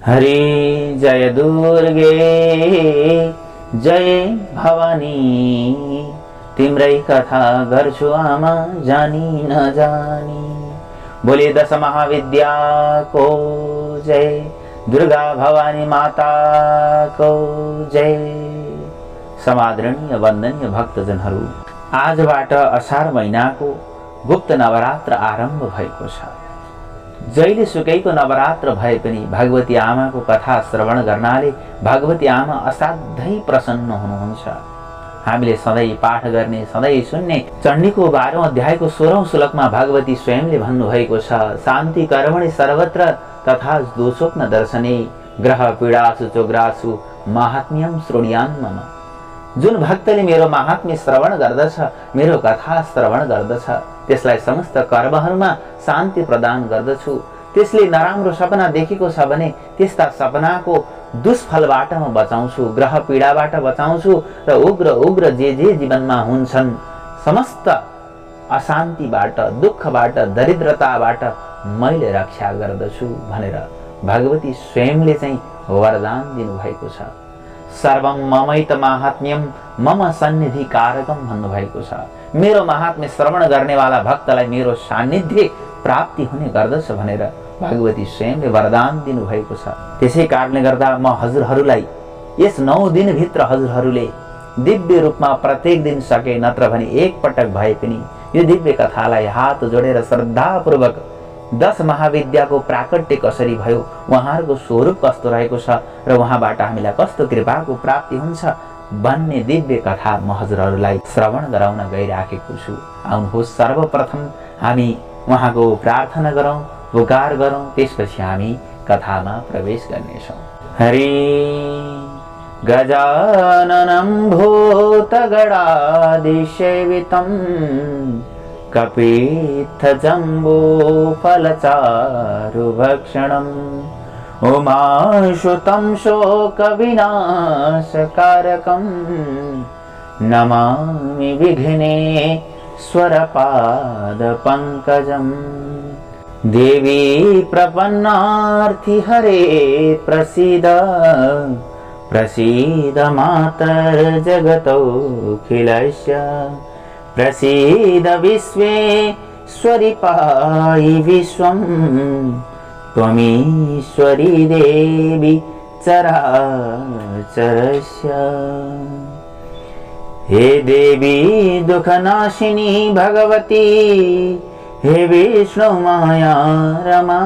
हरि जय दुर्गे जय भवानी, तिम्रै कथा गर्छु आमा जानी नजानी। बोले दश महाविद्या को जय, दुर्गा भवानी माता को जय। समादरणीय वन्दनीय भक्तजनहरू, आजबाट असार महिनाको गुप्त नवरात्र आरम्भ भएको छ। जहिले सुकैको नवरात्र भए पनि भगवती आमाको कथा श्रवण गर्नाले भगवती आमा असाध्यै प्रसन्न हुनुहुन्छ। हामीले सधैँ पाठ गर्ने, सधैँ सुन्ने चण्डीको 12औं अध्यायको 16औं श्लोकमा भगवती स्वयंले भन्नुभएको छ, शान्ति कर्मणि सर्वत्र तथा दोषोक्न दर्शने ग्रह पीडासु चोग्रासु माहात्म्यम श्रोणीयान् मम। जुन भक्तले मेरो महात्म्य श्रवण गर्दछ, मेरो कथा श्रवण गर्दछ, त्यसलाई समस्त कर्महरूमा शान्ति प्रदान गर्दछु। त्यसले नराम्रो सपना देखेको छ भने त्यस्ता सपनाको दुष्फलबाट म बचाउँछु, ग्रह पीडाबाट बचाउँछु र उग्र उग्र जे जीवनमा हुन्छन् समस्त अशान्तिबाट, दुःखबाट, दरिद्रताबाट मैले रक्षा गर्दछु भनेर भगवती स्वयंले चाहिँ वरदान दिनुभएको छ। सर्वं ममैत माहात्म्यम मम सन्निधि कारकम भन्नुभएको छ। मेरो महात्म्य श्रवण गर्नेवाला भक्तलाई मेरो सान्निध्य प्राप्ति हुने गर्दछ भनेर भगवती स्वयंले वरदान दिनुभएको छ। त्यसै कारणले गर्दा म हजुरहरूलाई यस 9 दिनभित्र हजुरहरूले दिव्य रूपमा प्रत्येक दिन सके नत्र भने एक पटक भए पनि यो दिव्य कथालाई हात जोडेर श्रद्धापूर्वक 10 महाविद्याको प्राकट्य कसरी भयो, उहाँहरूको स्वरूप कस्तो रहेको छ र उहाँबाट हामीलाई कस्तो कृपाको प्राप्ति हुन्छ भन्ने दिव्य कथा म हजुरहरूलाई श्रवण गराउन गइराखेको छु। आउनुहोस् सर्वप्रथम हामी उहाँको प्रार्थना गरौँ, पुकार गरौँ, त्यसपछि हामी कथामा प्रवेश गर्नेछौँ। हरि गजाननं भूतगणादिसेवितं कपित्थजम्बूफलचारुभक्षणम् उमाश्रुतं शोकविनाशकारकं नमामि विघ्नेश्वरपादपङ्कजम्। देवी प्रपन्नार्थि हरे प्रसीद, प्रसीद मातर्जगतोऽखिलस्य, प्रसीद विश्वेश्वरि पाहि विश्वं, त्वमीश्वरी देवी चराचरस्य। हे देवी दुःखनाशिनी भगवती, हे विष्णु माया रमा,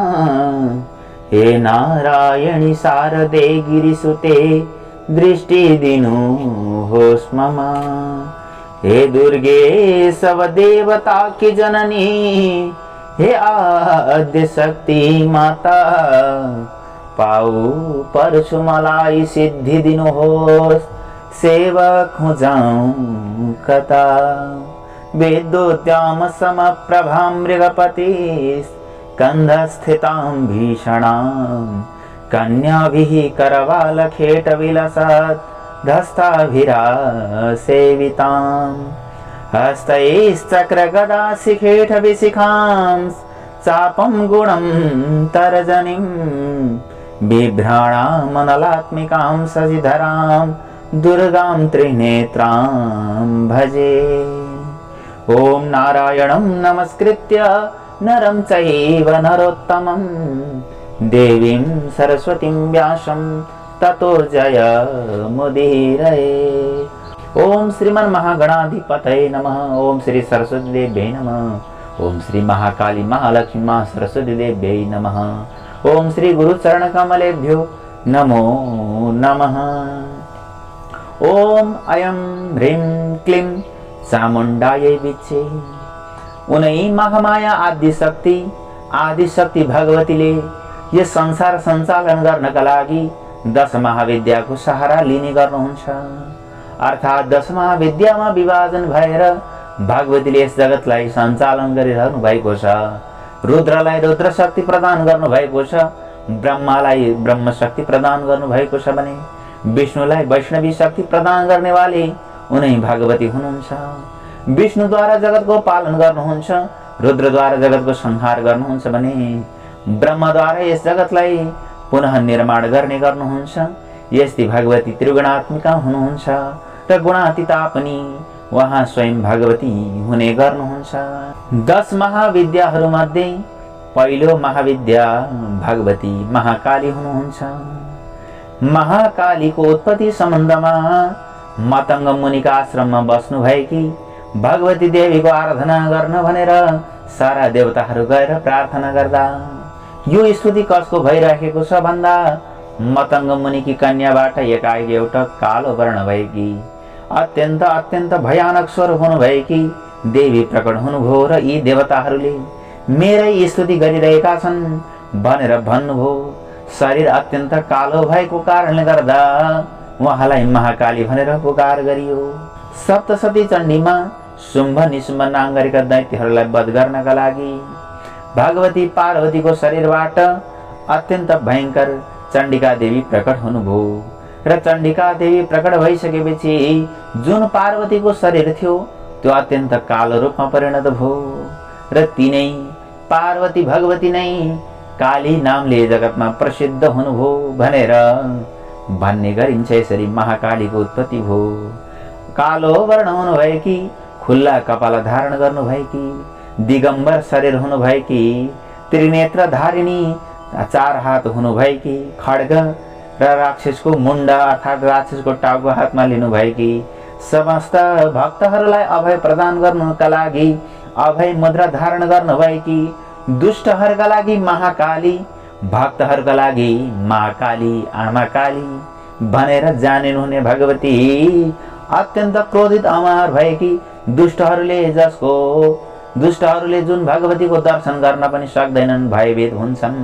हे नारायणी शारदे गिरिसुते दृष्टि दिनोऽहोस् मम। हे दुर्गे सब देवता की जननी, हे आद्य शक्ति माता, पाऊ परशु मलाई सिद्धि दिनुहोस्, सेवक हो जाऊं कता। विद्युत्याम समप्रभां मृगपति, स्कन्धस्थितां भीषणां, कन्याभिः करवालखेटविलसत् धस्ताभिरासेवितां। हस्तैश्चक्रगदाशिखेटविशिखां, चापं गुणं तर्जनीं, बिभ्राणामनलात्मिकां शशिधरां, दुर्गां त्रिनेत्रां भजे। ओम नारायणं नमस्कृत्य नरं चैव नरोत्तमं, देवीं सरस्वतीं व्यासं ततो जयमुदीरये। ओम श्रीमन्महागणाधिपतये नमः। ओम श्री सरस्वती देव्यै नमः। ओम श्री महाकाली महालक्ष्मी महा सरस्वती देव्यै नमः। ओम श्री गुरुचरणकमलेभ्यो नमो नमः। ओम अयं ह्रीं क्लीं चामुण्डायै विच्चे। उनै महामाया आदिशक्ति भगवतीले यस संसार सञ्चालन गर्नका लागि 10 महाविद्याको सहारा लिने गर्नुहुन्छ। अर्थात् 10 महाविद्यामा विभाजन भएर भगवतीले यस जगतलाई सञ्चालन गरिरहनु भएको छ। रुद्रलाई रुद्र शक्ति प्रदान गर्नु भएको छ, ब्रह्मालाई ब्रह्म शक्ति प्रदान गर्नु भएको छ भने विष्णुलाई वैष्णवी शक्ति प्रदान गर्नेवाली उनै भगवती हुनुहुन्छ। विष्णुद्वारा जगतको पालन गर्नुहुन्छ, रुद्रद्वारा जगतको संहार गर्नुहुन्छ भने ब्रह्मद्वारा यस जगतलाई पुनः निर्माण गर्ने गर्नुहुन्छ। यस्ती भगवती त्रिगुणात्मिका हुनुहुन्छ र गुणातीता पनि उहाँ स्वयं भगवती हुने गर्नुहुन्छ। 10 महाविद्याहरूमध्ये पहिलो महाविद्या भगवती महाकाली हुनुहुन्छ। महाकालीको उत्पत्ति सम्बन्धमा मतंग मुनिका आश्रममा बस्नु भएकी भगवती देवीको आराधना गर्न भनेर सारा देवताहरू गएर प्रार्थना गर्दा यो स्तुति कसको भइरहेको छ भन्दा मतंग मुनिकी कन्याबाट एकाएक एउटा कालो वर्ण भएकी अत्यन्त भयानक स्वरूप हुनु भएकी देवी प्रकट हुनुभयो र यी देवताहरूले मेरै स्तुति गरिरहेका छन् भनेर भन्नुभयो। शरीर अत्यन्त कालो भएको कारणले गर्दा उहाँलाई महाकाली भनेर पुकार गरियो। सप्तशती चण्डीमा शुम्भ निशुम्भ नाम गरेका दैत्यहरूलाई वध गर्नका लागि भगवती पार्वतीको शरीरबाट अत्यन्त भयंकर चण्डिका देवी प्रकट हुनुभयो र चण्डिका देवी प्रकट भइसकेपछि जुन पार्वतीको शरीर थियो त्यो अत्यन्त कालो रूपमा परिणत भयो र तिनै पार्वती भगवती नै काली नामले जगतमा प्रसिद्ध हुनुभयो भनेर भन्ने गरिन्छ। यसरी महाकालीको उत्पत्ति भयो। कालो वर्ण हुनु भएकी खुल्ला कपाल धारण गर्नु भएकी दिगम्बर शरीर हुनु भएकी त्रिनेत्र धारिणी 4 हात हुनु भएकी खड्ग र राक्षसको मुण्ड अर्थात् राक्षसको टाउको हातमा लिनु भएकी समस्त भक्तहरूलाई अभय प्रदान गर्नका लागि अभय मुद्रा धारण गर्नु भएकी दुष्टहरूका लागि महाकाली भक्तहरूका लागि महाकाली आमा काली भनेर जानिनुहुने भगवती अत्यन्त क्रोधित अमार भएकी दुष्टहरूले जुन भगवतीको दर्शन गर्न पनि सक्दैनन् भयभीत हुन्छन्।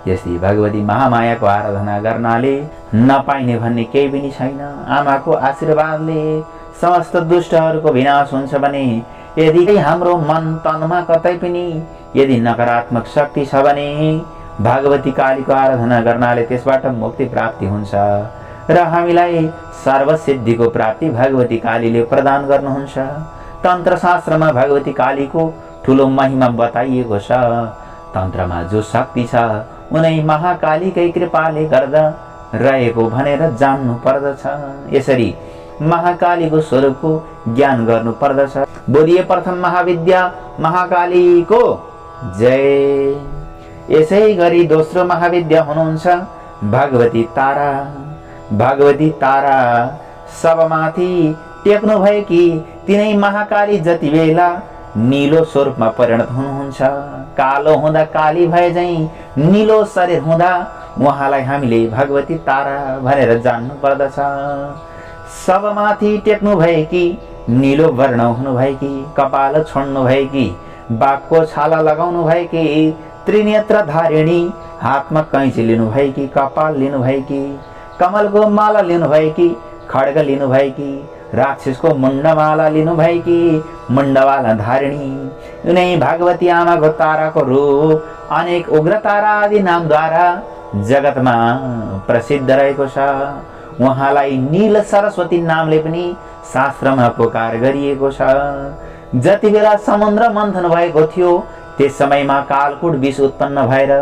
यस्तै भगवती महामायाको आराधना गर्नाले नपाइने भन्ने केही पनि छैन। आमाको आशीर्वादले समस्त दुष्टहरूको विनाश हुन्छ भने यदि हाम्रो मन तनमा कतै पनि यदि नकारात्मक शक्ति छ भने भगवती कालीको आराधना गर्नाले त्यसबाट मुक्ति प्राप्ति हुन्छ र हामीलाई सर्वसिद्धिको प्राप्ति भगवती कालीले प्रदान गर्नुहुन्छ। तन्त्र शास्त्रमा भगवती कालीको ठुलो महिमा बताइएको छ। तन्त्रमा जो शक्ति छ उनै महाकालीकै कृपाले गर्दा रहेको भनेर जान्नु पर्दछ। यसरी महाकालीको स्वरूपको ज्ञान गर्नु पर्दछ। बोलिए प्रथम महाविद्या महाकालीको जय। यसै गरी दोस्रो महाविद्या हुनुहुन्छ भगवती तारा। भगवती तारा सबमाथि टेक्नु भएकी तिनै महाकाली जति बेला नीलो स्वरूपमा परिणत हुनुहुन्छ। कालो हुँदा काली भए झैं नीलो शरीर हुँदा उहाँलाई हामीले भगवती तारा भनेर जान्नु पर्दछ। सबमाथि टेक्नु भएकी नीलो वर्ण हुनु भएकी कपाल छोड्नु भएकी बाघको छाला लगाउनु भएकी त्रिनेत्र धारिणी हातमा कैंची लिनु भएकी कपाल लिनु भएकी कमलको माला लिनु भएकी खड्ग लिनु भएकी राक्षसको मुण्डमाला लिनु भएकी मुण्डवाला धारिणी उनै भगवती आमाको ताराको रूप अनेक उग्र तारा आदि नामद्वारा जगतमा प्रसिद्ध रहेको छ। उहाँलाई नील सरस्वती नामले पनि शास्त्रमा पुकार गरिएको छ। जति बेला समुद्र मन्थन भएको थियो त्यस समयमा कालकूट विष उत्पन्न भएर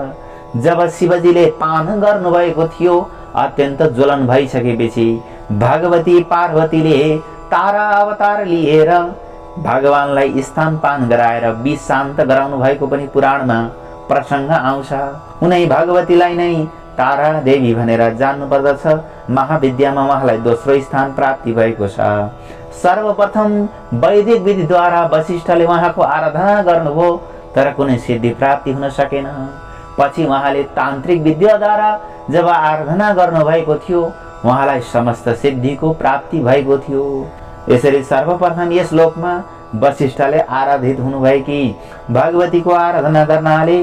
जब शिवजीले पान गर्नुभएको थियो अत्यन्त ज्वलन भइसकेपछि भगवती पार्वतीले तारा अवतार लिएर भगवानलाई स्तन पान गराएर विष शान्त गराउनु भएको पनि पुराणमा प्रसङ्ग आउँछ। उनै भगवतीलाई नै तारा देवी भनेर जान्नु पर्दछ। महाविद्यामा उहाँलाई दोस्रो स्थान प्राप्ति भएको छ। सर्वप्रथम वैदिक विधिद्वारा वशिष्ठले उहाँको आराधना गर्नुभयो तर कुनै सिद्धि प्राप्ति हुन सकेन। पछि उहाँले तान्त्रिक विद्याद्वारा जब आराधना गर्नुभएको थियो उहाँलाई समस्त सिद्धिको प्राप्ति भएको थियो। यसरी सर्वप्रथम यस लोकमा वशिष्ठले आराधित हुनुभएकी भगवतीको आराधना गर्नाले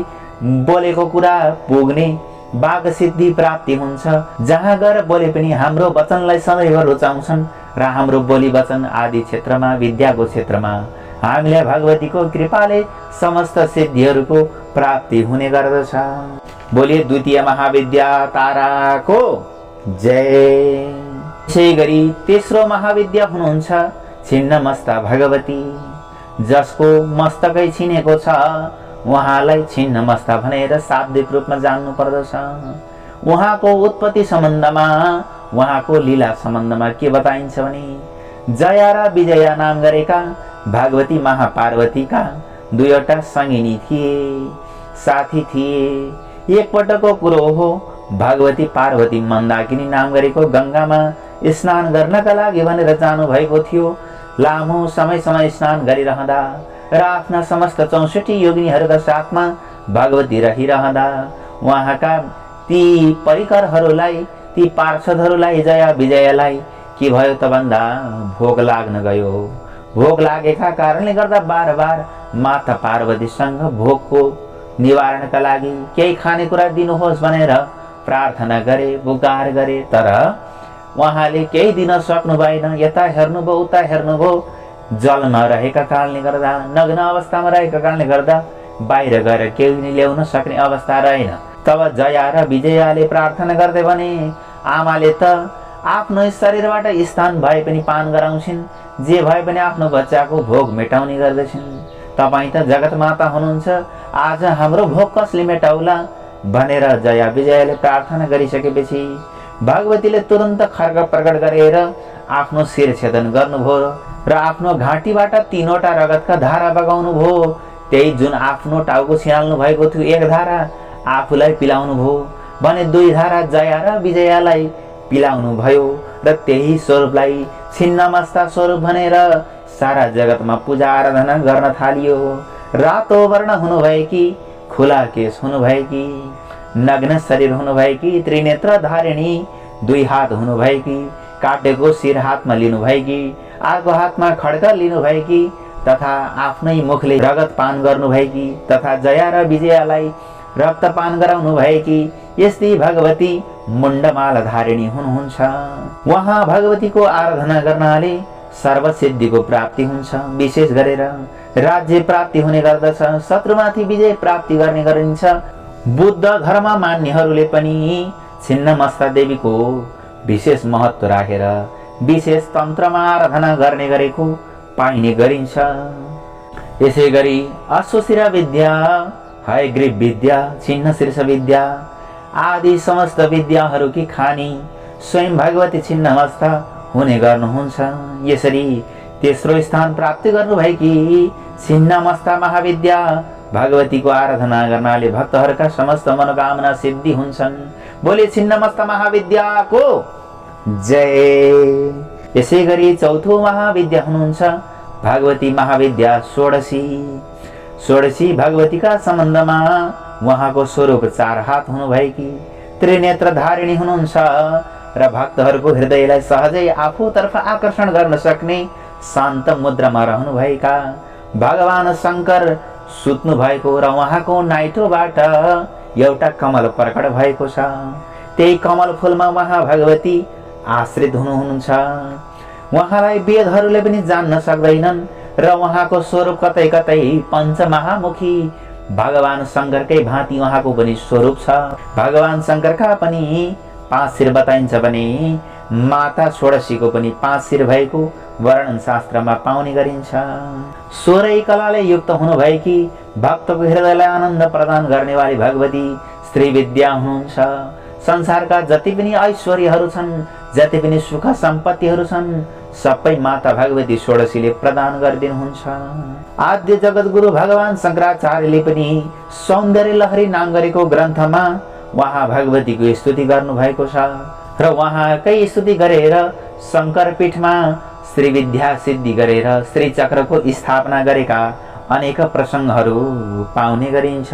बोलेको कुरा पुग्ने बाघ सिद्धि प्राप्ति हुन्छ। जहाँ गएर बोले पनि हाम्रो वचनलाई सदैव रुचाउँछन् र हाम्रो बोली वचन आदि क्षेत्रमा विद्याको क्षेत्रमा हामीलाई भगवतीको कृपाले समस्त सिद्धिहरूको प्राप्ति हुने गर्दछ। बोलिए द्वितीय महाविद्या ताराको जय। यसै गरी तेस्रो महाविद्या हुनुहुन्छ छिन्नमस्ता भगवती। जसको मस्तकै छिनेको छ उहाँलाई छिन्नमस्ता भनेर शाब्दिक रूपमा जान्नु पर्दछ। उहाँको उत्पत्ति सम्बन्धमा, उहाँको लीला सम्बन्धमा के बताइन्छ भने जया र विजया नाम गरेका भागवती महापार्वतीका दुईवटा सङ्गिनी थिए, साथी थिए। एकपटकको कुरो हो, भगवती पार्वती मन्दाकिनी नाम गरेको गङ्गामा स्नान गर्नका लागि भनेर जानुभएको थियो। लामो समयसम्म स्नान गरिरहँदा र आफ्ना समस्त 64 योगिनीहरूका साथमा भगवती रहिरहँदा उहाँका ती परिकरहरूलाई, ती पार्षदहरूलाई, जया विजयालाई के भयो त भन्दा भोग लाग्न गयो। भोग लागेका कारणले गर्दा बार बार माता पार्वतीसँग भोगको निवारणका लागि केही खानेकुरा दिनुहोस् भनेर प्रार्थना गरे, गुहार गरे। तर उहाँले केही दिन सक्नु भएन। यता हेर्नुभयो, उता हेर्नुभयो, जल नरहेका कारणले गर्दा, नग्न अवस्थामा रहेका कारणले गर्दा बाहिर गएर केही ल्याउन सक्ने अवस्था रहेन। तब जया र विजयाले प्रार्थना गर्दै भने आमाले त आफ्नो शरीरबाट स्थान भए पनि पान गराउँछिन्, जे भए पनि आफ्नो बच्चाको भोग मेटाउने गर्दछिन्। तपाईँ त जगत माता हुनुहुन्छ, आज हाम्रो भोग कसले मेटाउला भनेर जया विजयाले प्रार्थना गरिसकेपछि भगवतीले तुरन्त खड्ग प्रकट गरेर आफ्नो शिर छेदन गर्नुभयो र आफ्नो घाँटीबाट 3वटा रगतका धारा बगाउनु भयो। त्यही जुन आफ्नो टाउको छिनाल्नु भएको थियो, एक धारा आफूलाई पिलाउनु भयो भने 2 धारा जया र विजयालाई पिलाउनु भयो र त्यही स्वरूपलाई छिन्नमस्ता स्वरूप भनेर सारा जगतमा पूजा आराधना गर्न थालियो। रातो वर्ण हुनुभएकी, खुला केश हुनुभएकी, नग्न शरीर हुनुभएकी, त्रिनेत्र धारिणी, 2 हात हुनुभएकी, काटेको शिर हातमा लिनुभएकी, अर्को हातमा खड्ग लिनुभएकी तथा आफ्नै मुखले रगत पान गर्नुभएकी तथा जया र विजयालाई रक्तपान गराउनु भएकी यस्तै भगवती मुण्डमाला धारिणी हुनुहुन्छ। उहाँ भगवतीको आराधना गर्नाले सर्वसिद्धिको प्राप्ति हुन्छ। विशेष गरेर राज्य प्राप्ति हुने गर्दछ, शत्रुमाथि विजय प्राप्ति गर्ने गरिन्छ। बुद्ध धर्म मान्नेहरूले पनि छिन्नमस्ता देवीको विशेष महत्त्व राखेर विशेष तन्त्रमा आराधना गर्ने गरेको पाइने गरिन्छ। यसै गरी अश्वशिरा विद्या, हयग्रीव विद्या, छिन्न शीर्ष विद्या आदि समस्त विद्याहरूकी खानी स्वयं भगवती छिन्नमस्ता हुने गर्नुहुन्छ। यसरी तेस्रो स्थान प्राप्त गर्नुभएकी छिन्नमस्ता महाविद्या भगवतीको आराधना गर्नाले भक्तहरूका समस्त मनोकामना सिद्धि हुन्छन्। बोले छिन्नमस्ता महाविद्याको जय। यसै गरी चौथो महाविद्या हुनुहुन्छ भगवती महाविद्या षोडशी। षोडशी भगवतीका सम्बन्धमा उहाँको स्वरूप 4 हात हुनुभएकी, त्रिनेत्र धारिणी हुनुहुन्छ र भक्तहरूको हृदयलाई सहजै आफूतर्फ आकर्षण गर्न सक्ने शान्त मुद्रामा रहनुभएका भगवान शङ्कर सुत्नु भएको र उहाँको नाइटोबाट एउटा कमल प्रकट भएको छ। त्यही कमल फुलमा उहाँ भगवती आश्रित हुनुहुन्छ। उहाँलाई वेदहरूले पनि जान्न सक्दैनन् र उहाँको स्वरूप कतै कतै पञ्चमहामुखी भगवान शङ्करकै भाँति उहाँको पनि स्वरूप छ। भगवान शङ्करका पनि 5 शिर बताइन्छ भने माता षोडशीको पनि 5 शिर भएको वर्णन शास्त्रमा पाउने गरिन्छ। 16 कलाले युक्त हुनुभएकी भक्तको हृदयलाई आनन्द प्रदान गर्नेवाली भगवती स्त्री विद्या हुनुहुन्छ। संसारका जति पनि ऐश्वर्यहरू छन्, जति पनि सुख सम्पत्तिहरू छन्, सबै माता भगवती षोडशीले प्रदान गरिदिनुहुन्छ। आद्य जगद्गुरु भगवान शङ्कराचार्यले पनि सौन्दर्य लहरी नाम गरेको ग्रन्थमा उहाँ भगवतीको स्तुति गर्नुभएको छ र उहाँकै स्तुति गरेर शङ्कर पीठमा श्री विद्या सिद्धि गरेर श्री चक्रको स्थापना गरेका अनेक प्रसङ्गहरू पाउने गरिन्छ।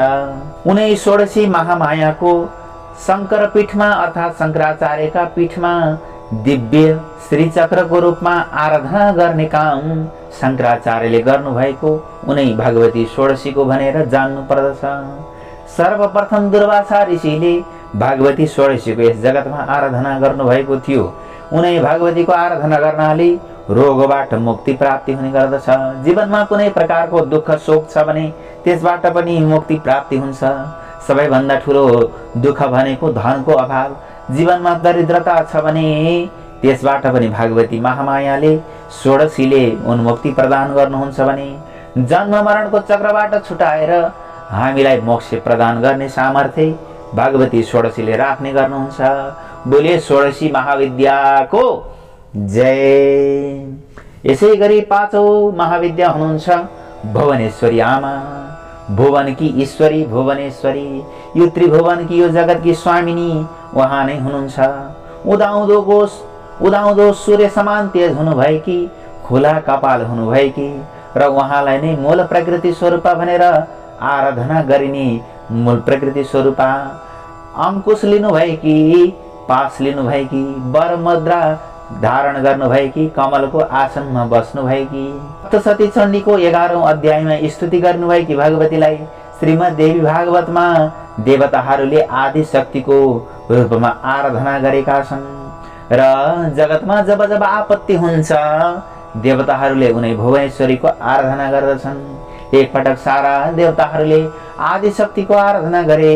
उनै षोडशी महामायाको शङ्कर पीठमा अर्थात् शङ्कराचार्यका पीठमा दिव्य श्री चक्रको रूपमा आराधना गर्ने काम शङ्कराचार्यले गर्नुभएको उनै भगवती षोडशीको भनेर जान्नु पर्दछ। सर्वप्रथम दुर्वासा ऋषिले भगवती षोडशीको यस जगतमा आराधना गर्नुभएको थियो। उनै भगवतीको आराधना गर्नाले रोगबाट मुक्ति प्राप्ति हुने गर्दछ। जीवनमा कुनै प्रकारको दुःख शोक छ भने त्यसबाट पनि मुक्ति प्राप्ति हुन्छ। सबैभन्दा ठुलो दुःख भनेको धनको अभाव, जीवनमा दरिद्रता छ भने त्यसबाट पनि भगवती महामायाले षोडशीले उन्मुक्ति प्रदान गर्नुहुन्छ भने जन्म मरणको चक्रबाट छुटाएर हामीलाई मोक्ष प्रदान गर्ने सामर्थ्य भगवती षोडशीले राख्ने गर्नुहुन्छ। बोले षोडशी महाविद्याको जय। यसै गरी पाँचौं महाविद्या हुनुहुन्छ भुवनेश्वरी आमा, भुवन की ईश्वरी भुवनेश्वरी, यो त्रिभुवन की यो जगत की स्वामिनी उहाँ नै हुनुहुन्छ। उदाउँदो सूर्य समान तेज हुनुभएकी, खुला कपाल हुनुभएकी र उहाँलाई नै मूल प्रकृति स्वरूपा भनेर आराधना गरिने मूल प्रकृति स्वरूपा, अंकुश लिनुभएकी, पास लिनुभएकी, वर मुद्रा धारण गर्नुभएकी, कमलको आसनमा बस्नुभएकी, सप्तशती चण्डीको 11औं अध्यायमा स्तुति गर्नुभएकी भगवतीलाई श्रीमद् देवी भागवतमा देवताहरूले आदि शक्तिको रूपमा आराधना गरेका छन्। र जगतमा जब जब आपत्ति हुन्छ देवताहरूले उनी भुवनेश्वरीको आराधना गर्दछन्। एकपटक सारा देवताहरूले आदि शक्तिको आराधना गरे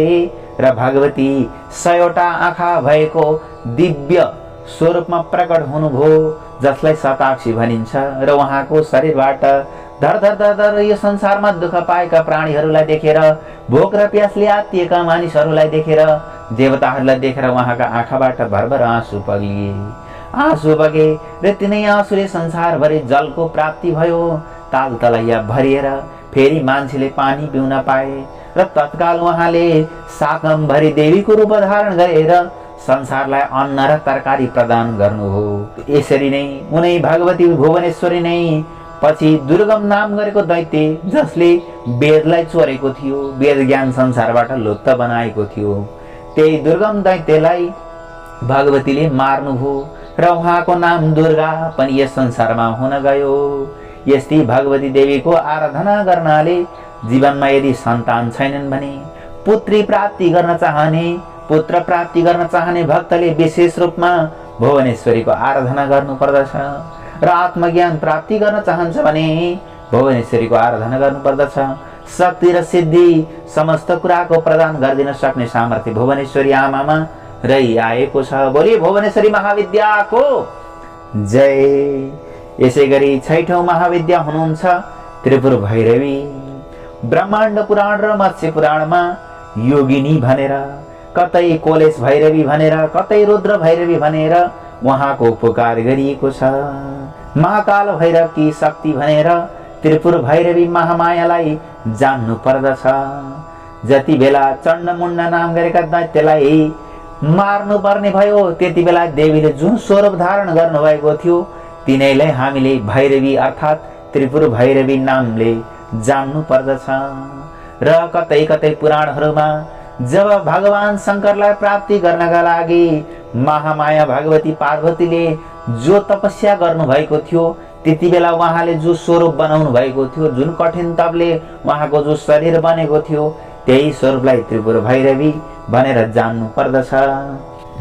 र भगवती 100वटा आँखा भएको दिव्य स्वरूपमा प्रकट हुनुभयो, जसलाई शताक्षी भनिन्छ। र उहाँको शरीरबाट धर धर धर धर यो संसारमा दुःख पाएका प्राणीहरूलाई देखेर, भोक र प्यासले आत्तिएका मानिसहरूलाई देखेर, देवताहरूलाई देखेर उहाँका आँखाबाट भरभर आँसु बगे। आँसु बगे र तिनै आँसुले संसारभरि जलको प्राप्ति भयो। ताल तलैया भरिएर फेरि मान्छेले पानी पिउन पाए र तत्काल उहाँले शाकम्भरी देवीको रूप धारण गरेर संसारलाई अन्न र तरकारी प्रदान गर्नुभयो। यसरी नै उनै भगवती भुवनेश्वरी नै पछि दुर्गम नाम गरेको दैत्य, जसले वेदलाई चोरेको थियो, वेद ज्ञान संसारबाट लुप्त बनाएको थियो, त्यही दुर्गम दैत्यलाई भगवतीले मार्नुभयो र उहाँको नाम दुर्गा पनि यस संसारमा हुन गयो। यस्तै भगवती देवीको आराधना गर्नाले जीवनमा यदि सन्तान छैनन् भने पुत्र प्राप्ति गर्न चाहने भक्तले विशेष रूपमा भुवनेश्वरीको आराधना गर्नुपर्दछ। र आत्मज्ञान प्राप्ति गर्न चाहन्छ भने भुवनेश्वरीको आराधना गर्नुपर्दछ। शक्ति र सिद्धि समस्त कुराको प्रदान गरिदिन सक्ने सामर्थ्य भुवनेश्वरी आमामा रहिआएको छ। बोली भुवनेश्वरी महाविद्याको जय। यसै गरी 6औं महाविद्या हुनुहुन्छ त्रिपुर भैरवी। ब्रह्माण्ड पुराण र मत्स्य पुराणमा योगिनी भनेर, कतै कोलेश भैरवी भनेर, कतै रुद्र भैरवी भनेर उहाँको पुकार गरिएको छ। महाकाल भैरवकी शक्ति भनेर त्रिपुर भैरवी महामायालाई जान्नु पर्दछ। जति बेला चण्डमुण्ड नाम गरेका दैत्यलाई मार्नु पर्ने भयो, त्यति बेला देवीले जुन स्वरूप धारण गर्नुभएको थियो तिनैलाई हामीले भैरवी अर्थात् त्रिपुर भैरवी नामले जान्नु पर्दछ। र कतै कतै पुराणहरूमा जब भगवान शंकरलाई प्राप्ति गर्नका लागि महामाया भगवती पार्वतीले जो तपस्या गर्नुभएको थियो, त्यति बेला उहाँले जो स्वरूप बनाउनु भएको थियो, जुन कठिन तपले उहाँको जो शरीर बनेको थियो, त्यही स्वरूपलाई त्रिपुर भैरवी भनेर जान्नु पर्दछ।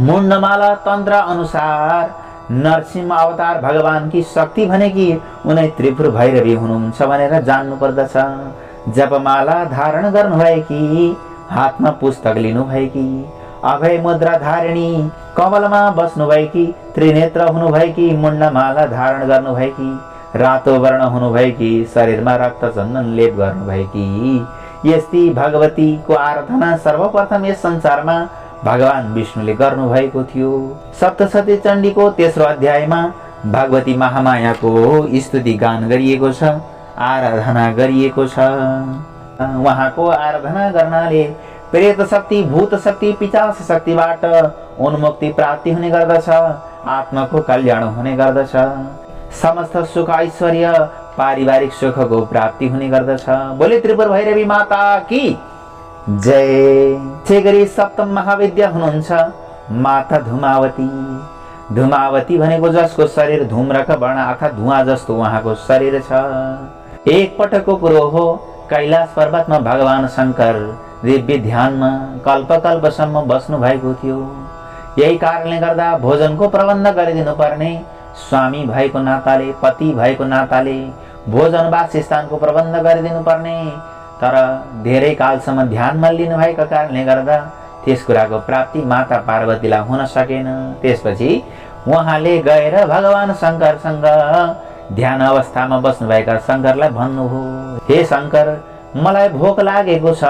मुण्डमाला तन्त्र अनुसार नरसिंह अवतार भगवान की शक्ति भनेकी उनै त्रिपुर भैरवी हुनुहुन्छ भनेर जान्नु पर्दछ। जपमाला धारण गर्नुभएकी, हातमा पुस्तक लिनुभएकी, अभय मुद्रा धारिणी, कमलमा बस्नुभएकी, त्रिनेत्र हुनुभएकी, मुण्डमाला धारण गर्नुभएकी, रातो वर्ण हुनुभएकी, शरीरमा रक्त चन्दन लेप गर्नुभएकी यस्ती भगवतीको आराधना सर्वप्रथम यस संसारमा भगवान विष्णुले गर्नुभएको थियो। सप्तशती चण्डीको तेस्रो अध्यायमा भगवती महामायाको स्तुति गान गरिएको छ, आराधना गरिएको छ। उहाँको आराधना गर्नाले प्रेत शक्ति, भूत शक्ति, पिशाच शक्तिबाट उन्मुक्ति प्राप्ति हुने गर्दछ, आत्माको कल्याण हुने गर्दछ, समस्त सुख ऐश्वर्य पारिवारिक सुखको प्राप्ति हुने गर्दछ। बोले त्रिपुर भैरवी माता की जय। त्यसैगरी सप्तम महाविद्या हुनुहुन्छ माता धुमावती। धुमावती भनेको जसको शरीर धूम्रका वर्ण अर्थात् धुवा जस्तो उहाँको शरीर छ। एक पटकको कुरो हो, कैलाश पर्वतमा भगवान शंकर दिव्य ध्यानमा कल्पकल्पसम्म बस्नु भएको थियो। यही कारणले गर्दा भोजनको प्रबन्ध गरिदिनु पर्ने स्वामी भएको नाताले, पति भएको नाताले भोजन वासस्थानको प्रबन्ध गरिदिनु पर्ने, तर धेरै कालसम्म ध्यानमा लिनु भएको कारणले गर्दा त्यस कुराको प्राप्ति माता पार्वतीलाई हुन सकेन। त्यसपछि उहाँले गएर भगवान शंकरसँग ध्यान अवस्थामा बस्नुभएका शंकरलाई भन्नुभयो, हे शंकर, मलाई भोक लागेको छ।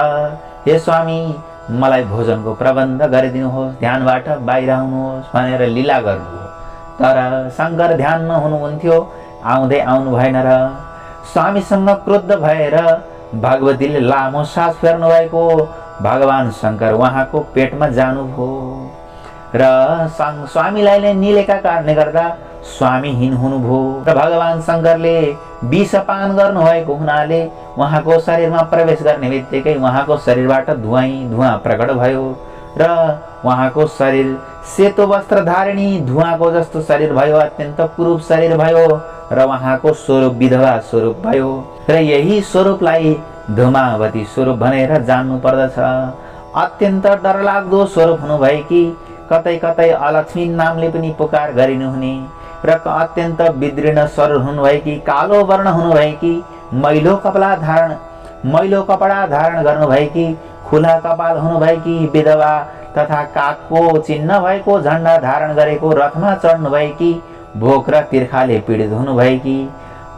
हे स्वामी, मलाई भोजनको प्रबन्ध गरिदिनुहोस्, ध्यानबाट बाहिर आउनुहोस् भनेर लीला गर्नुभयो। तर शङ्कर ध्यानमा हुनुहुन्थ्यो, आउँदै आउनु भएन र स्वामीसँग क्रोध भएर भगवतीले लामो सास फेर्नु भएको भगवान शङ्कर उहाँको पेटमा जानुभयो र स्वामीलाई नै निलेका कारणले गर्दा स्वामीहीन हुनुभयो र भगवान शङ्करले विषपान गर्नुभएको हुनाले उहाँको शरीरमा प्रवेश गर्ने बित्तिकै उहाँको शरीरबाट धुवाँ प्रकट भयो र उहाँको शरीर सेतो वस्त्र धारिणी धुवाँको जस्तो शरीर भयो, अत्यन्त कुरूप शरीर भयो र उहाँको स्वरूप विधवा स्वरूप भयो र यही स्वरूपलाई धूमावती स्वरूप भनेर जान्नु पर्दछ। अत्यन्त डरलाग्दो स्वरूप हुनुभएकी, कतै कतै अलक्ष्मी नामले पनि पुकार गरिनुहुने र अत्यन्त विदीर्ण स्वरूप हुनुभएकी, कालो वर्ण हुनुभएकी, मैलो कपडा धारण गर्नुभएकी, खुला कपाल हुनुभएकी विधवा तथा कागको चिन्ह भएको झण्डा धारण गरेको, रथमा चढ्नु भएकी, भोक र तिर्खाले पीडित हुनुभएकी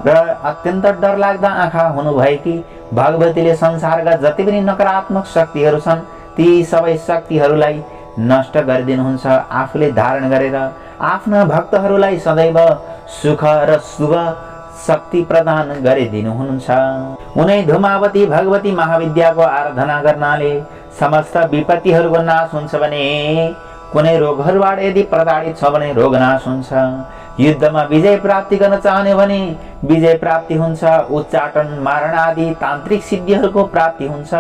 र अत्यन्त डरलाग्दा आँखा हुनुभएकी भगवतीले संसारका जति पनि नकारात्मक शक्तिहरू छन् ती सबै शक्तिहरूलाई नष्ट गरिदिनुहुन्छ। आफूले धारण गरेर आफ्ना भक्तहरूलाई सदैव सुख र शुभ शक्ति प्रदान गरिदिनुहुन्छ। उनै धूमावती भगवती महाविद्याको आराधना गर्नाले समस्त विपत्तिहरूको नाश हुन्छ भने, कुनै रोगहरूबाट यदि प्रताडित छ भने रोग नाश हुन्छ, युद्धमा विजय प्राप्ति गर्न चाहने भने विजय प्राप्ति हुन्छ, उच्चाटन मारण आदि तान्त्रिक सिद्धिहरूको प्राप्ति हुन्छ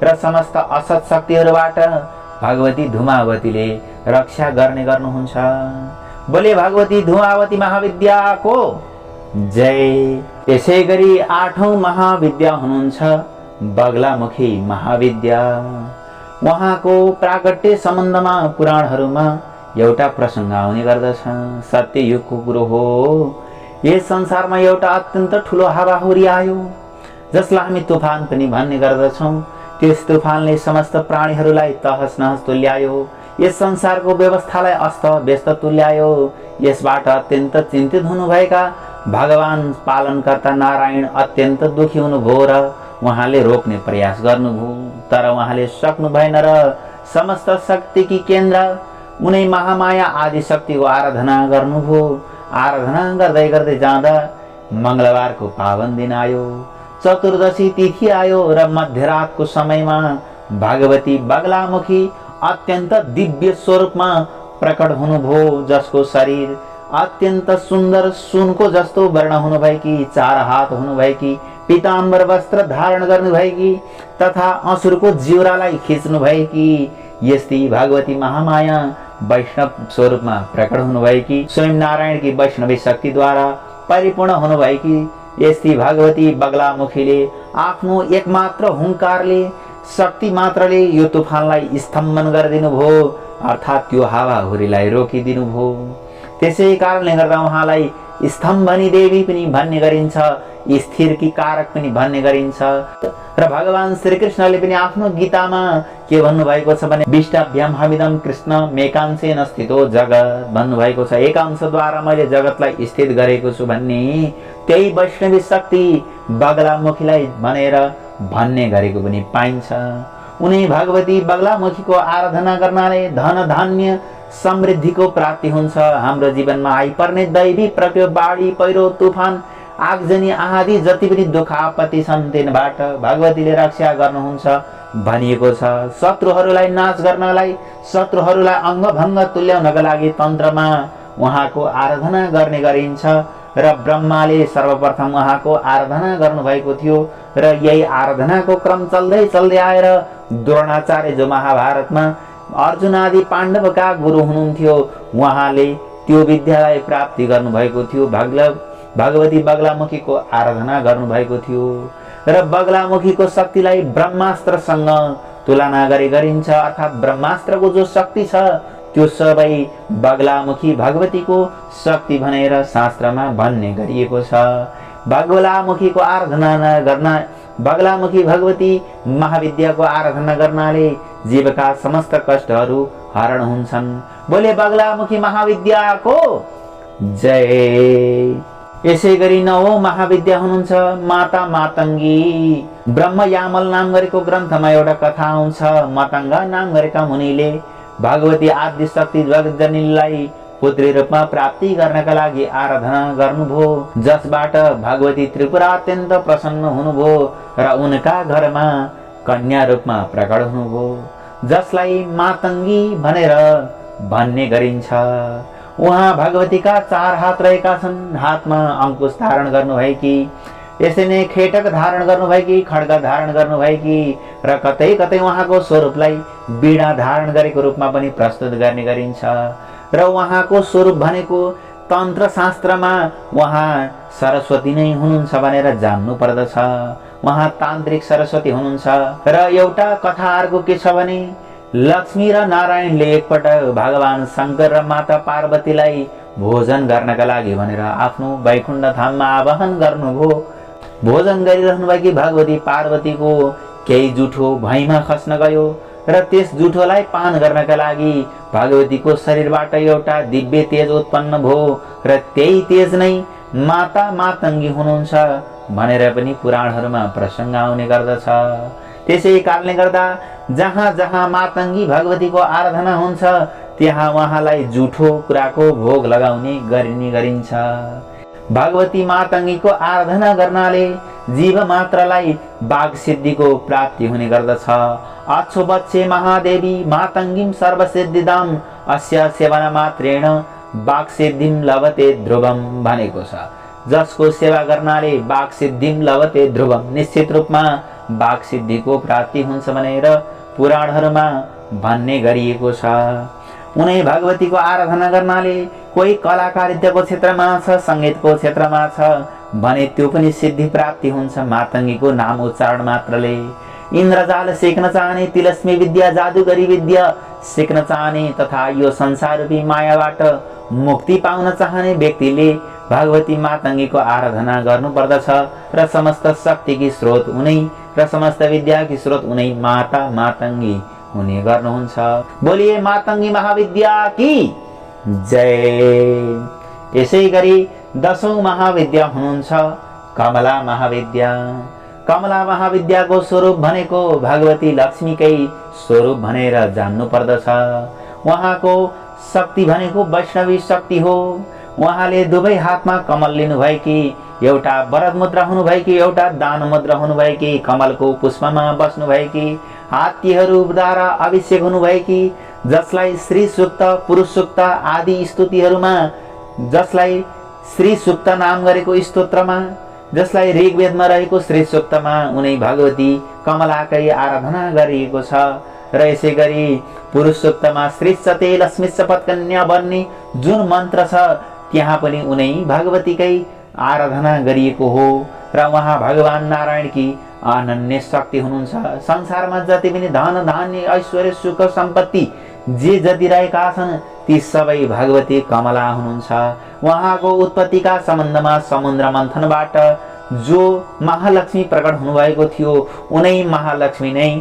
र समस्त असत शक्तिहरूबाट भगवती धूमावतीले रक्षा गर्ने गर्नुहुन्छ। बोले भगवती धूमावती महाविद्याको जय। त्यसै गरी 8औं महाविद्या हुनुहुन्छ बगलामुखी महाविद्या। उहाँको प्राकट्य सम्बन्धमा पुराणहरूमा एउटा प्रसङ्ग आउने गर्दछ। सत्ययुगको कुरो हो, यस संसारमा एउटा अत्यन्त ठुलो हावाहुरी आयो जसलाई हामी तुफान पनि भन्ने गर्दछौँ। त्यस तुफानले समस्त प्राणीहरूलाई तहस नहस तुल्यायो, यस संसारको व्यवस्थालाई अस्त व्यस्त तुल्यायो। यसबाट अत्यन्त चिन्तित हुनुभएका भगवान पालनकर्ता नारायण अत्यन्त दुखी हुनुभयो र उहाँले रोक्ने प्रयास गर्नुभयो, तर उहाँले सक्नु भएन र समस्त शक्तिकी केन्द्र उनै महामाया आदि शक्तिको आराधना गर्नुभयो। आराधना गर्दै गर्दै जाँदा मङ्गलबारको पावन दिन आयो, चतुर्दशी तिथि आयो र मध्यरातको समयमा भगवती बगलामुखी अत्यन्त दिव्य स्वरूपमा प्रकट हुनुभयो, जसको शरीर अत्यन्त सुन्दर सुनको जस्तो वर्ण हुनुभएकी, 4 हात हुनुभएकी, पीताम्बर वस्त्र धारण गर्नुभएकी तथा असुरको जिउरालाई खिच्नु भएकी यस्ती भगवती महामाया वैष्णव स्वरूपमा प्रकट हुनुभएकी, स्वयं नारायणकी वैष्णवी शक्तिद्वारा परिपूर्ण हुनुभएकी यस्ती भगवती बगलामुखीले आफ्नो एकमात्र हुङ्कारले, शक्ति मात्रले यो तुफानलाई स्तम्भन गरिदिनु भयो, अर्थात् त्यो हावाहुरीलाई रोकिदिनु भयो। त्यसै कारणले गर्दा उहाँलाई स्तम्भनी देवी पनि भन्ने गरिन्छ, स्थिरकी कारक पनि भन्ने गरिन्छ। र भगवान श्रीकृष्णले पनि आफ्नो गीतामा के भन्नुभएको छ भने, विष्टाभ्याम हमिदम कृष्ण मेकांशेन स्थितो जगत् भन्नुभएको छ। एक अंशद्वारा मैले जगतलाई स्थित गरेको छु भन्ने त्यही वैष्णवी शक्ति बगलामुखीलाई भनेर भन्ने गरेको पनि पाइन्छ। उनी भगवती बगलामुखीको आराधना गर्नाले धन धान्य समृद्धिको प्राप्ति हुन्छ। हाम्रो जीवनमा आइपर्ने दैवी प्रकोप, बाढी पहिरो, तुफान, आगजनी आदि जति पनि दुःख आपत्ति छन् तिनबाट भगवतीले रक्षा गर्नुहुन्छ भनिएको छ। शत्रुहरूलाई नाश गर्नलाई, शत्रुहरूलाई अङ्गभङ्ग तुल्याउनका लागि तन्त्रमा उहाँको आराधना गर्ने गरिन्छ र ब्रह्माले सर्वप्रथम उहाँको आराधना गर्नुभएको थियो र यही आराधनाको क्रम चल्दै चल्दै आएर द्रोणाचार्य जो महाभारतमा अर्जुन आदि पाण्डवका गुरु हुनुहुन्थ्यो, उहाँले त्यो विद्यालाई प्राप्ति गर्नुभएको थियो। भगवती बगलामुखीको आराधना गर्नुभएको थियो र बगलामुखीको शक्तिलाई ब्रह्मास्त्रसँग तुलना गरिन्छ, अर्थात् ब्रह्मास्त्रको जो शक्ति छ त्यो सबै बगलामुखी भगवतीको शक्ति भनेर शास्त्रमा भन्ने गरिएको छ। बगलामुखीको आराधना गर्न, बगलामुखी भगवती महाविद्याको आराधना गर्नाले जीवका समस्त कष्टहरू हरण हुन्छन्। बोले बगलामुखी महाविद्याको जय। यसै गरी 9औं महाविद्या हुनुहुन्छ माता मातङ्गी। ब्रह्म यामल नाम गरेको ग्रन्थमा एउटा कथा आउँछ। मतङ्गा नाम गरेका मुनिले भगवती आदि शक्ति जगज्जनीलाई पुत्री रूपमा प्राप्ति गर्नका लागि आराधना गर्नुभयो, जसबाट भगवती त्रिपुरा अत्यन्त प्रसन्न हुनुभयो र उनका घरमा कन्या रूपमा प्रकट हुनुभयो, जसलाई मातङ्गी भनेर भन्ने गरिन्छ। उहाँ भगवतीका 4 हात रहेका छन्। हातमा अंकुश धारण गर्नुभएकी, यसै नै खेटक धारण गर्नुभएकी, खड्ग धारण गर्नुभएकी र कतै कतै उहाँको स्वरूपलाई वीणा धारण गरेको रूपमा पनि प्रस्तुत गर्ने गरिन्छ। र उहाँको स्वरूप भनेको तन्त्र शास्त्रमा उहाँ सरस्वती नै हुनुहुन्छ भनेर जान्नु पर्दछ। उहाँ तान्त्रिक सरस्वती हुनुहुन्छ। र एउटा कथा अर्को के छ भने लक्ष्मी र नारायणले एकपटक भगवान शंकर र माता पार्वतीलाई भोजन गर्नका लागि भनेर आफ्नो वैकुण्ठ धाममा आवाहन गर्नुभयो। भोजन गरिरहनु भएकी भगवती पार्वतीको केही जुठो भैँमा खस्न गयो र त्यस जुठोलाई पान गर्नका लागि भगवतीको शरीरबाट एउटा दिव्य तेज उत्पन्न भयो र त्यही तेज नै माता मातङ्गी हुनुहुन्छ भनेर पनि पुराणहरूमा प्रसङ्ग आउने गर्दछ। त्यसै कारणले गर्दा जहाँ जहाँ मातङ्गी भगवतीको आराधना हुन्छ त्यहाँ उहाँलाई जुठो कुराको भोग लगाउने गरिन्छ। भगवती मातङ्गीको आराधना गर्नाले जीव मात्रलाई बाघ सिद्धिको प्राप्ति हुने गर्दछ। अच्छो बच्चे महादेवी मातङ्गीम सर्वसिद्धिदाम अस्य सेवन मात्रेण बाघ सिद्धिम लभते ध्रुवम भनेको छ। जसको सेवा गर्नाले बाघ सिद्धिम लभते ध्रुवम, निश्चित रूपमा बाघ सिद्धिको प्राप्ति हुन्छ भनेर पुराणहरूमा भन्ने गरिएको छ। उनै भगवतीको आराधना गर्नाले कोही कलाकारिताको क्षेत्रमा छ, संगीतको क्षेत्रमा छ भने त्यो पनि सिद्धि प्राप्ति हुन्छ मातङ्गीको नाम उच्चारण मात्रले। इन्द्रजाल सिक्न चाहने, तिलस्मी विद्या, जादुगरी विद्या सिक्न चाहने तथा यो संसार रूपी मायाबाट मुक्ति पाउन चाहने व्यक्तिले भगवती मातङ्गीको आराधना गर्नुपर्दछ र समस्त शक्तिकी स्रोत उनै र समस्त विद्याकी स्रोत उनै माता मातङ्गी हुने गर्नुहुन्छ। बोलिए मातङ्गी महाविद्या की जय। यसै गरी 10औं महाविद्या हुनुहुन्छ कमला महाविद्या। कमला महाविद्याको स्वरूप भनेको भगवती लक्ष्मीकै स्वरूप भनेर जान्नु पर्दछ। उहाँको शक्ति भनेको वैष्णवी शक्ति हो। उहाँले दुवै हातमा कमल लिनुभएकी, एउटा वरद मुद्रा हुनुभएकी, एउटा दान मुद्रा हुनुभएकी, कमलको पुष्पमा बस्नुभएकी, हात्तीहरूद्वारा अभिषेक हुनुभएकी, जसलाई श्री सूक्त, पुरुष सूक्त आदि स्तुतिहरूमा, जसलाई श्री सूक्त नाम गरेको स्तोत्रमा, जसलाई ऋग्वेदमा रहेको श्री सूक्तमा उनै भगवती कमलाकै आराधना गरिएको छ। र यसै गरी पुरुष सूक्तमा श्रीचते लक्ष्मीश्च पत्कन्या भन्ने जुन मन्त्र छ त्यहाँ पनि उनै भगवतीकै आराधना गरिएको हो र उहाँ भगवान नारायणकी अनन्य शक्ति हुनुहुन्छ। संसारमा जति पनि धन धान्य ऐश्वर्य सुख सम्पत्ति जे जति रहेका छन् ती सबै भगवती कमला हुनुहुन्छ। उहाँको उत्पत्तिका सम्बन्धमा समुद्र मन्थनबाट जो महालक्ष्मी प्रकट हुनुभएको थियो उनै महालक्ष्मी नै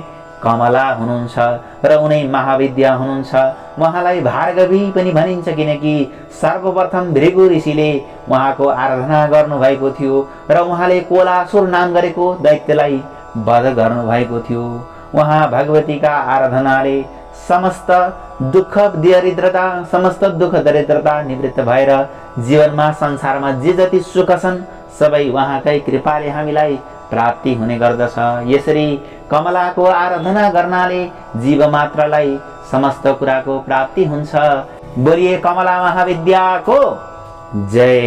कमला हुनुहुन्छ र उनै महाविद्या हुनुहुन्छ। उहाँलाई भार्गवी पनि भनिन्छ किनकि सर्वप्रथम भृगु ऋषिले उहाँको आराधना गर्नुभएको थियो र उहाँले कोलासुर नाम गरेको दैत्यलाई वध गर्नुभएको थियो। उहाँ भगवतीका आराधनाले समस्त दुःख दरिद्रता निवृत्त भएर जीवनमा संसारमा जे जति सुख छन् सबै उहाँकै कृपाले हामीलाई प्राप्ति हुने गर्दछ। यसरी कमलाको आराधना गर्नाले जीव मात्रलाई समस्त कुराको प्राप्ति हुन्छ। बोलिए कमला महाविद्याको जय।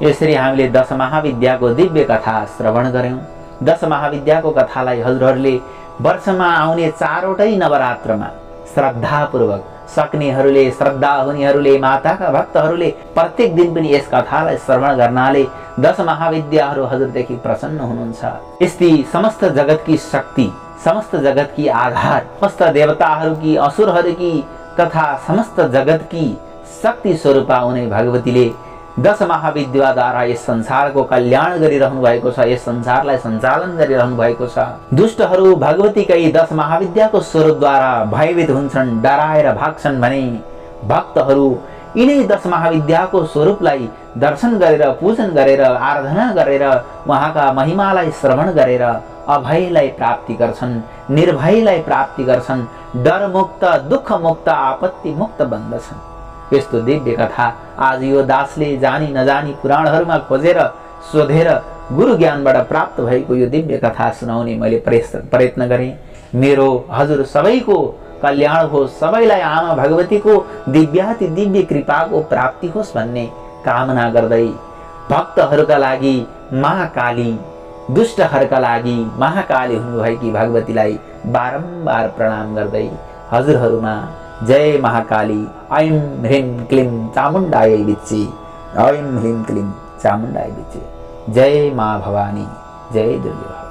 यसरी हामीले 10 महाविद्याको दिव्य कथा श्रवण गर्यौं। 10 महाविद्याको कथालाई हजुरहरूले वर्षमा आउने 4वटै नवरात्रमा श्रद्धापूर्वक सक्नेहरूले, श्रद्धा हुनेहरूले, माताका भक्तहरूले प्रत्येक दिन पनि यस कथालाई श्रवण गर्नाले 10 महाविद्याहरू हजुरदेखि प्रसन्न हुनुहुन्छ। यस्ती समस्त जगतकी शक्ति, समस्त जगतकी आधार, समस्त देवताहरूकी, असुरहरूकी तथा समस्त जगतकी शक्ति स्वरूपा हुने भगवतीले 10 महाविद्याद्वारा यस संसारको कल्याण गरिरहनु भएको छ, यस संसारलाई सञ्चालन गरिरहनु भएको छ। दुष्टहरू भगवतीकै 10 महाविद्याको स्वरूपद्वारा भयभीत हुन्छन्, डराएर भाग्छन् भने भक्तहरू यिनै 10 महाविद्याको स्वरूपलाई दर्शन गरेर पूजन गरेर आराधना गरेर उहाँका महिमालाई श्रवण गरेर अभयलाई प्राप्ति गर्छन्, निर्भयलाई प्राप्ति गर्छन्, डर मुक्त दुःख मुक्त आपत्ति मुक्त बन्दछन्। यस्तो दिव्य कथा आज यो दासले जानी नजानी पुराणहरूमा खोजेर सोधेर गुरु ज्ञानबाट प्राप्त भएको यो दिव्य कथा सुनाउने मैले प्रयत्न गरेँ। मेरो हजुर सबैको कल्याण होस्, सबैलाई आमा भगवतीको दिव्याति दिव्य कृपाको प्राप्ति होस् भन्ने कामना गर्दै भक्तहरूका लागि महाकाली, दुष्टहरूका लागि महाकाली हुनुभएकी भगवतीलाई बारम्बार प्रणाम गर्दै हजुरहरूमा जय महाकाली, ऐं ह्रीं क्लीं चामुण्डायै विच्चे, ऐं ह्रीं क्लीं चामुण्डायै विच्चे। जय माँ भवानी, जय दुर्गा।